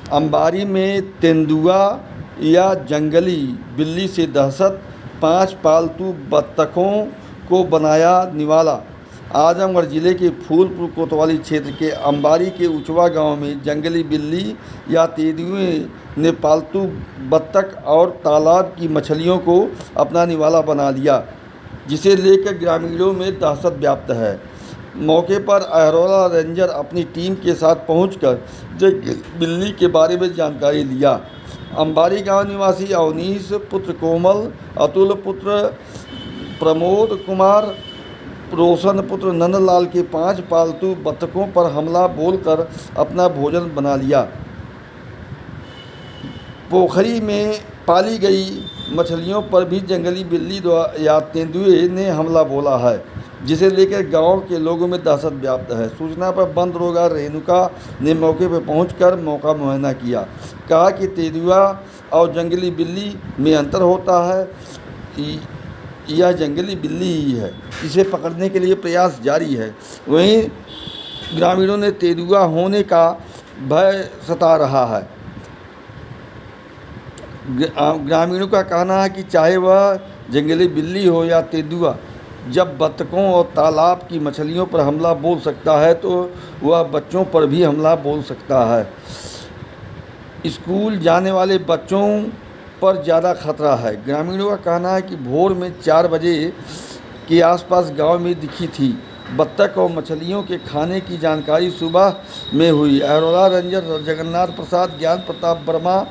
अंबारी में तेंदुआ या जंगली बिल्ली से दहशत, 5 पालतू बत्तखों को बनाया निवाला। आजमगढ़ जिले के फूलपुर कोतवाली क्षेत्र के अंबारी के उचवा गांव में जंगली बिल्ली या तेंदुए ने पालतू बत्तख और तालाब की मछलियों को अपना निवाला बना लिया, जिसे लेकर ग्रामीणों में दहशत व्याप्त है। मौके पर अहरोला रेंजर अपनी टीम के साथ पहुंचकर बिल्ली के बारे में जानकारी लिया। अंबारी गांव निवासी अवनीश पुत्र कोमल, अतुल पुत्र प्रमोद कुमार, रोशन पुत्र नंदलाल के 5 पालतू बत्तखों पर हमला बोलकर अपना भोजन बना लिया। पोखरी में पाली गई मछलियों पर भी जंगली बिल्ली या तेंदुए ने हमला बोला है, जिसे लेकर गांव के लोगों में दहशत व्याप्त है। सूचना पर वन दरोगा रेणुका ने मौके पर पहुंचकर मौका मुआयना किया। कहा कि तेंदुआ और जंगली बिल्ली में अंतर होता है। यह जंगली बिल्ली ही है। इसे पकड़ने के लिए प्रयास जारी है। वहीं ग्रामीणों ने तेंदुआ होने का भय सता रहा है। ग्रामीणों का कहना है कि चाहे वह जंगली बिल्ली हो या तेंदुआ, जब बत्तखों और तालाब की मछलियों पर हमला बोल सकता है तो वह बच्चों पर भी हमला बोल सकता है। स्कूल जाने वाले बच्चों पर ज़्यादा खतरा है। ग्रामीणों का कहना है कि भोर में 4 बजे के आसपास गांव में दिखी थी। बत्तख और मछलियों के खाने की जानकारी सुबह में हुई। अहरोला रेंजर जगन्नाथ प्रसाद ज्ञान प्रताप वर्मा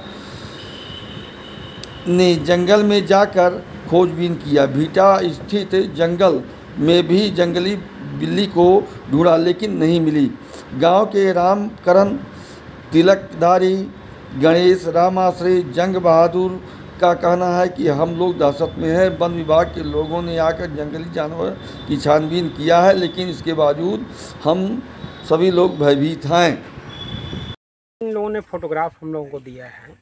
ने जंगल में जाकर खोजबीन किया। भीटा स्थित जंगल में भी जंगली बिल्ली को ढूंढा लेकिन नहीं मिली। गांव के रामकरण, तिलकधारी, गणेश, रामाश्रय, जंग बहादुर का कहना है कि हम लोग दहशत में हैं। वन विभाग के लोगों ने आकर जंगली जानवर की छानबीन किया है, लेकिन इसके बावजूद हम सभी लोग भयभीत हैं। इन लोगों ने फोटोग्राफ हम लोगों को दिया है।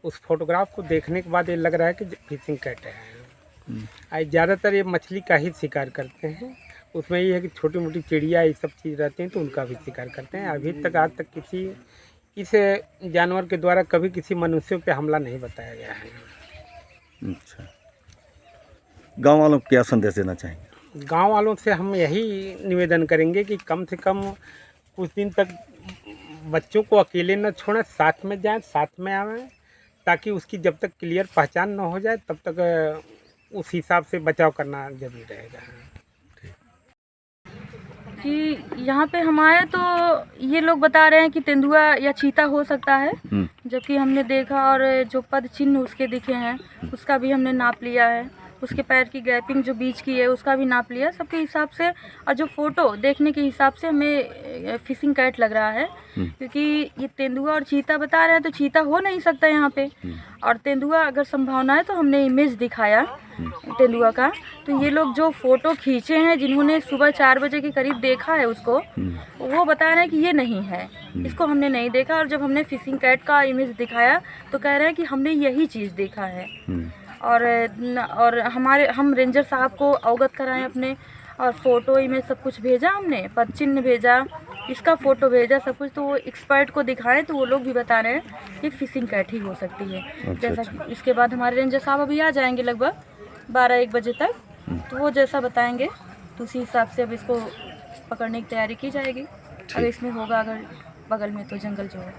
उस फोटोग्राफ को देखने के बाद ये लग रहा है कि फिशिंग कैट है। ज़्यादातर ये मछली का ही शिकार करते हैं। उसमें ये है कि छोटी मोटी चिड़िया ये सब चीज़ रहती हैं तो उनका भी शिकार करते हैं। अभी तक आज तक किसी इस जानवर के द्वारा कभी किसी मनुष्यों पे हमला नहीं बताया गया है। अच्छा, गांव वालों को क्या संदेश देना चाहेंगे? गांव वालों से हम यही निवेदन करेंगे कि कम से कम कुछ दिन तक बच्चों को अकेले न छोड़ें, साथ में जाएं, साथ में आवें, ताकि उसकी जब तक क्लियर पहचान न हो जाए तब तक उस हिसाब से बचाव करना जरूरी रहेगा। कि यहाँ पे हम आए तो ये लोग बता रहे हैं कि तेंदुआ या चीता हो सकता है, जबकि हमने देखा और जो पद चिन्ह उसके दिखे हैं उसका भी हमने नाप लिया है। उसके पैर की गैपिंग जो बीच की है उसका भी नाप लिया सबके हिसाब से। और जो फोटो देखने के हिसाब से हमें फिशिंग कैट लग रहा है, क्योंकि ये तेंदुआ और चीता बता रहे हैं तो चीता हो नहीं सकता यहाँ पे। और तेंदुआ अगर संभावना है तो हमने इमेज दिखाया तेंदुआ का, तो ये लोग जो फोटो खींचे हैं जिन्होंने सुबह 4 बजे के करीब देखा है उसको, वो बता रहे हैं कि ये नहीं है, इसको हमने नहीं देखा। और जब हमने फिशिंग कैट का इमेज दिखाया तो कह रहे हैं कि हमने यही चीज़ देखा है। और हम रेंजर साहब को अवगत कराएं अपने, और फ़ोटो इमेज सब कुछ भेजा हमने, पद चिन्ह भेजा, इसका फ़ोटो भेजा, सब कुछ। तो वो एक्सपर्ट को दिखाएं तो वो लोग भी बता रहे हैं कि फिशिंग कैट ही हो सकती है। जैसा इसके बाद हमारे रेंजर साहब अभी आ जाएंगे लगभग 12-1 बजे तक, तो वो जैसा बताएंगे तो उसी हिसाब से अब इसको पकड़ने की तैयारी की जाएगी। अगर इसमें होगा अगर बगल में तो जंगल जो है।